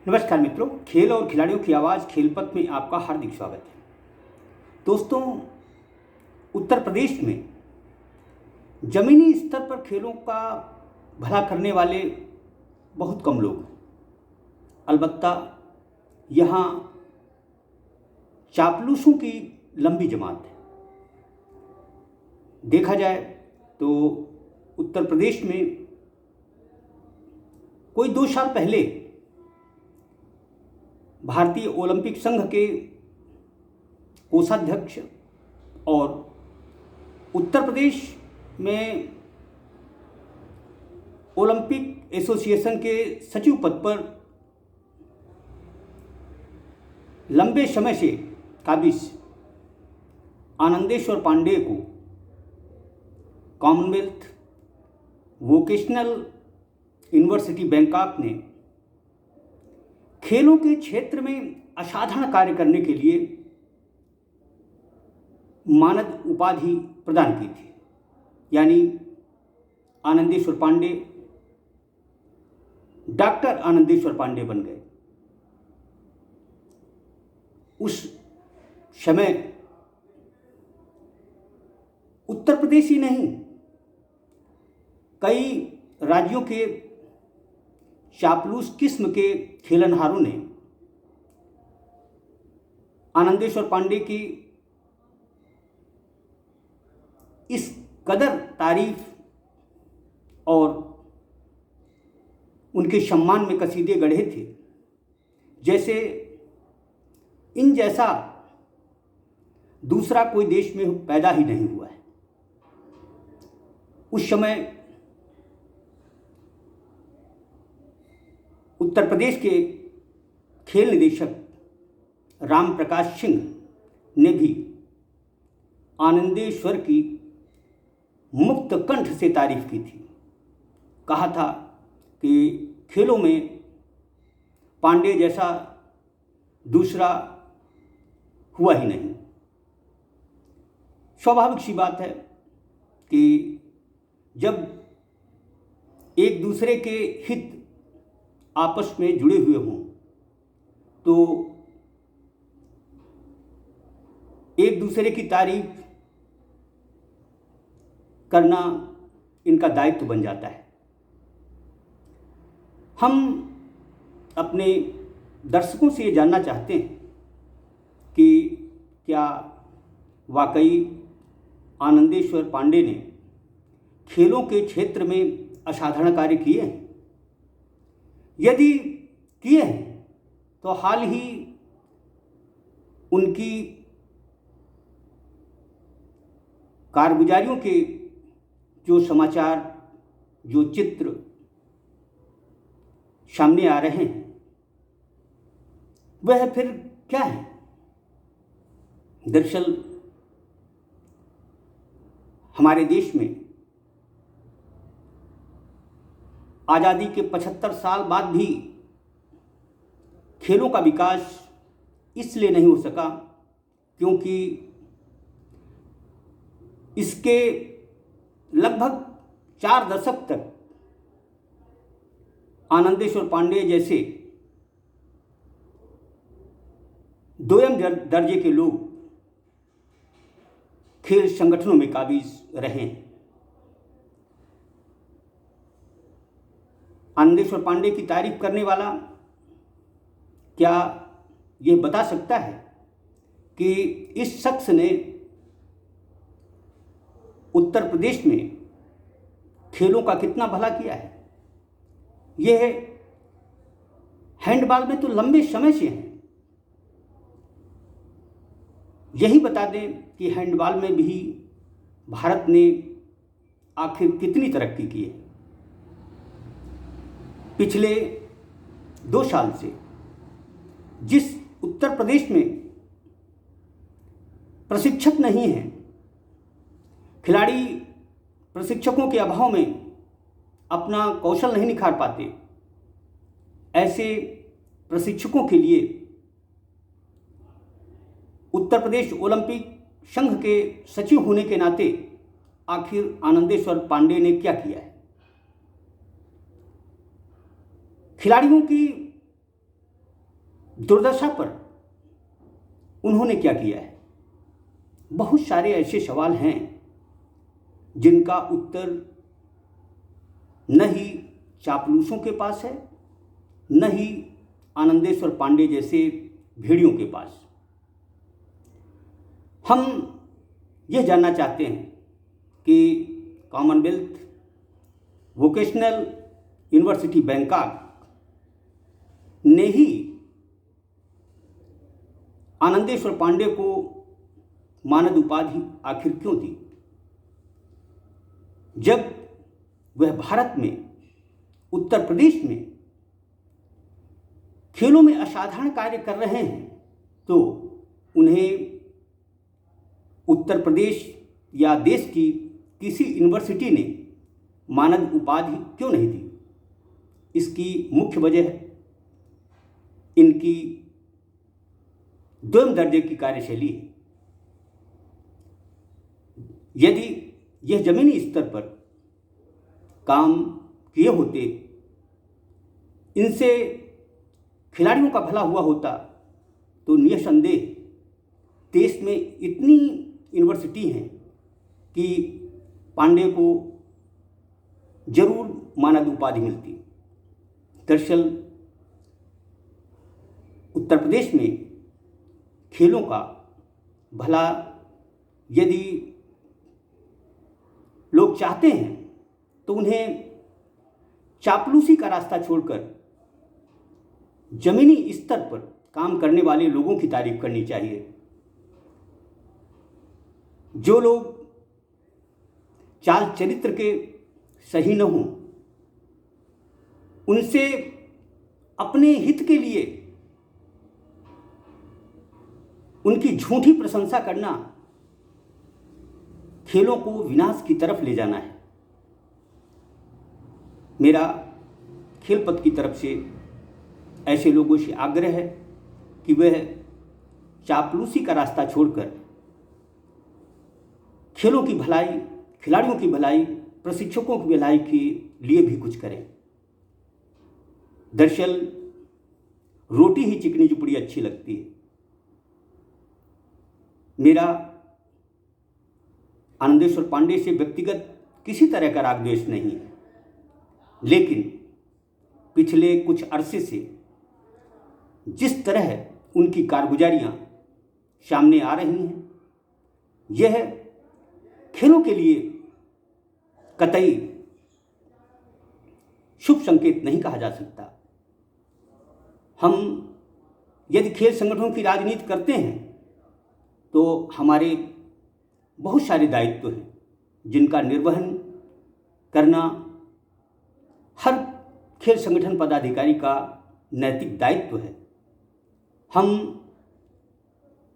नमस्कार मित्रों, खेल और खिलाड़ियों की आवाज़ खेलपथ में आपका हार्दिक स्वागत है। दोस्तों, उत्तर प्रदेश में ज़मीनी स्तर पर खेलों का भला करने वाले बहुत कम लोग हैं। अलबत्ता यहाँ चापलूसों की लंबी जमात है। देखा जाए तो उत्तर प्रदेश में कोई 2 साल पहले भारतीय ओलंपिक संघ के कोषाध्यक्ष और उत्तर प्रदेश में ओलंपिक एसोसिएशन के सचिव पद पर लंबे समय से काबिज आनंदेश्वर पांडे को कॉमनवेल्थ वोकेशनल यूनिवर्सिटी बैंकॉक ने खेलों के क्षेत्र में असाधारण कार्य करने के लिए मानद उपाधि प्रदान की थी। यानी आनंदेश्वर पांडे डॉक्टर आनंदेश्वर पांडे बन गए। उस समय उत्तर प्रदेश ही नहीं, कई राज्यों के चापलूस किस्म के खेलनहारों ने आनंदेश्वर पांडे की इस कदर तारीफ और उनके सम्मान में कसीदे गढ़े थे जैसे इन जैसा दूसरा कोई देश में पैदा ही नहीं हुआ है। उस समय उत्तर प्रदेश के खेल निदेशक राम प्रकाश सिंह ने भी आनंदेश्वर की मुक्त कंठ से तारीफ की थी। कहा था कि खेलों में पांडे जैसा दूसरा हुआ ही नहीं। स्वाभाविक सी बात है कि जब एक दूसरे के हित आपस में जुड़े हुए हों तो एक दूसरे की तारीफ करना इनका दायित्व बन जाता है। हम अपने दर्शकों से ये जानना चाहते हैं कि क्या वाकई आनंदेश्वर पांडे ने खेलों के क्षेत्र में असाधारण कार्य किए हैं। यदि किए हैं तो हाल ही उनकी कारगुजारियों के जो समाचार, जो चित्र सामने आ रहे हैं वह फिर क्या है? दरअसल हमारे देश में आज़ादी के 75 साल बाद भी खेलों का विकास इसलिए नहीं हो सका क्योंकि इसके लगभग 4 दशक तक आनंदेश्वर पांडे जैसे दोयम दर्जे के लोग खेल संगठनों में काबिज रहे हैं। आनंदेश्वर पांडे की तारीफ करने वाला क्या ये बता सकता है कि इस शख्स ने उत्तर प्रदेश में खेलों का कितना भला किया है? यह हैंडबॉल में तो लंबे समय से है। यही बता दें कि हैंडबॉल में भी भारत ने आखिर कितनी तरक्की की है। पिछले 2 साल से जिस उत्तर प्रदेश में प्रशिक्षक नहीं हैं, खिलाड़ी प्रशिक्षकों के अभाव में अपना कौशल नहीं निखार पाते, ऐसे प्रशिक्षकों के लिए उत्तर प्रदेश ओलंपिक संघ के सचिव होने के नाते आखिर आनंदेश्वर पांडे ने क्या किया है? खिलाड़ियों की दुर्दशा पर उन्होंने क्या किया है? बहुत सारे ऐसे सवाल हैं जिनका उत्तर न ही चापलूसों के पास है, न ही आनंदेश्वर पांडे जैसे भेड़ियों के पास। हम यह जानना चाहते हैं कि कॉमनवेल्थ वोकेशनल यूनिवर्सिटी बैंकॉक ने ही आनंदेश्वर पांडे को मानद उपाधि आखिर क्यों दी, जब वह भारत में उत्तर प्रदेश में खेलों में असाधारण कार्य कर रहे हैं। तो उन्हें उत्तर प्रदेश या देश की किसी यूनिवर्सिटी ने मानद उपाधि क्यों नहीं दी? इसकी मुख्य वजह इनकी द्वैम दर्जे की कार्यशैली है। यदि यह जमीनी स्तर पर काम किए होते, इनसे खिलाड़ियों का भला हुआ होता, तो निसंदेह देश में इतनी यूनिवर्सिटी हैं कि पांडे को जरूर मानद उपाधि मिलती। दरअसल उत्तर प्रदेश में खेलों का भला यदि लोग चाहते हैं तो उन्हें चापलूसी का रास्ता छोड़कर जमीनी स्तर पर काम करने वाले लोगों की तारीफ करनी चाहिए। जो लोग चाल चरित्र के सही न हों, उनसे अपने हित के लिए उनकी झूठी प्रशंसा करना खेलों को विनाश की तरफ ले जाना है। मेरा खेल पथ की तरफ से ऐसे लोगों से आग्रह है कि वह चापलूसी का रास्ता छोड़कर खेलों की भलाई, खिलाड़ियों की भलाई, प्रशिक्षकों की भलाई के लिए भी कुछ करें। दरअसल रोटी ही चिकनी चुपड़ी अच्छी लगती है। मेरा आनंदेश्वर पांडे से व्यक्तिगत किसी तरह का राग द्वेष नहीं है, लेकिन पिछले कुछ अरसे से जिस तरह उनकी कारगुजारियां सामने आ रही हैं, यह खेलों के लिए कतई शुभ संकेत नहीं कहा जा सकता। हम यदि खेल संगठनों की राजनीति करते हैं तो हमारे बहुत सारे दायित्व हैं जिनका निर्वहन करना हर खेल संगठन पदाधिकारी का नैतिक दायित्व है। हम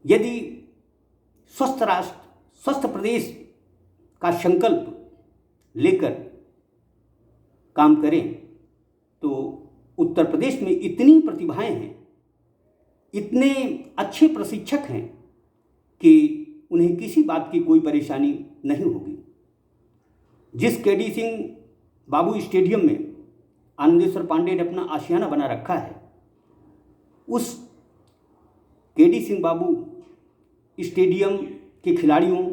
यदि स्वस्थ राष्ट्र, स्वस्थ प्रदेश का संकल्प लेकर काम करें तो उत्तर प्रदेश में इतनी प्रतिभाएं हैं, इतने अच्छे प्रशिक्षक हैं कि उन्हें किसी बात की कोई परेशानी नहीं होगी। जिस केडी सिंह बाबू स्टेडियम में आनंदेश्वर पांडे ने अपना आशियाना बना रखा है, उस केडी सिंह बाबू स्टेडियम के खिलाड़ियों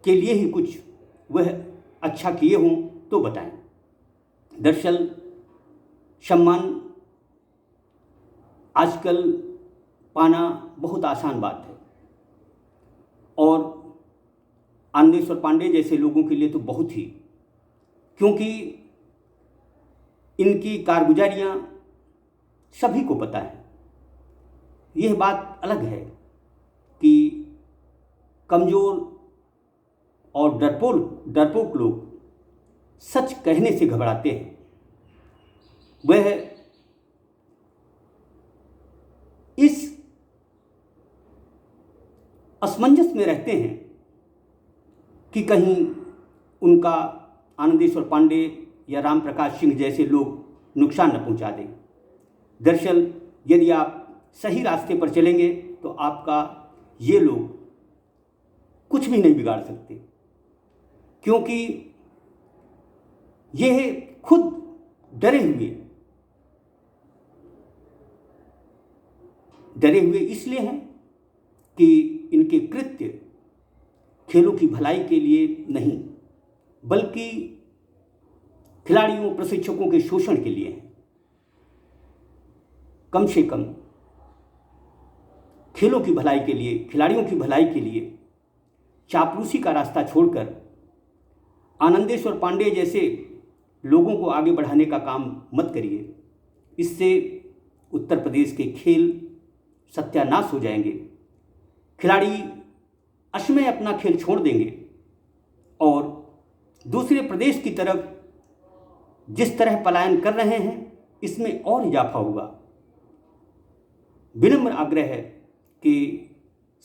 के लिए ही कुछ वह अच्छा किए हों तो बताएं। दरअसल सम्मान आजकल पाना बहुत आसान बात है और आनंदेश्वर पांडे जैसे लोगों के लिए तो बहुत ही, क्योंकि इनकी कारगुजारियां सभी को पता है। यह बात अलग है कि कमज़ोर और डरपोक लोग सच कहने से घबराते हैं। वह इस असमंजस में रहते हैं कि कहीं उनका आनंदेश्वर पांडे या राम प्रकाश सिंह जैसे लोग नुकसान न पहुंचा दें। दरअसल यदि आप सही रास्ते पर चलेंगे तो आपका ये लोग कुछ भी नहीं बिगाड़ सकते, क्योंकि यह खुद डरे हुए डरे हुए इसलिए हैं कि इनके कृत्य खेलों की भलाई के लिए नहीं बल्कि खिलाड़ियों प्रशिक्षकों के शोषण के लिए हैं। कम से कम खेलों की भलाई के लिए, खिलाड़ियों की भलाई के लिए चापलूसी का रास्ता छोड़कर आनंदेश्वर पांडे जैसे लोगों को आगे बढ़ाने का काम मत करिए। इससे उत्तर प्रदेश के खेल सत्यानाश हो जाएंगे, खिलाड़ी असमय अपना खेल छोड़ देंगे और दूसरे प्रदेश की तरफ जिस तरह पलायन कर रहे हैं इसमें और इजाफा होगा। विनम्र आग्रह है कि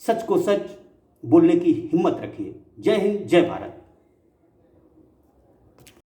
सच को सच बोलने की हिम्मत रखिए। जय हिंद, जय भारत।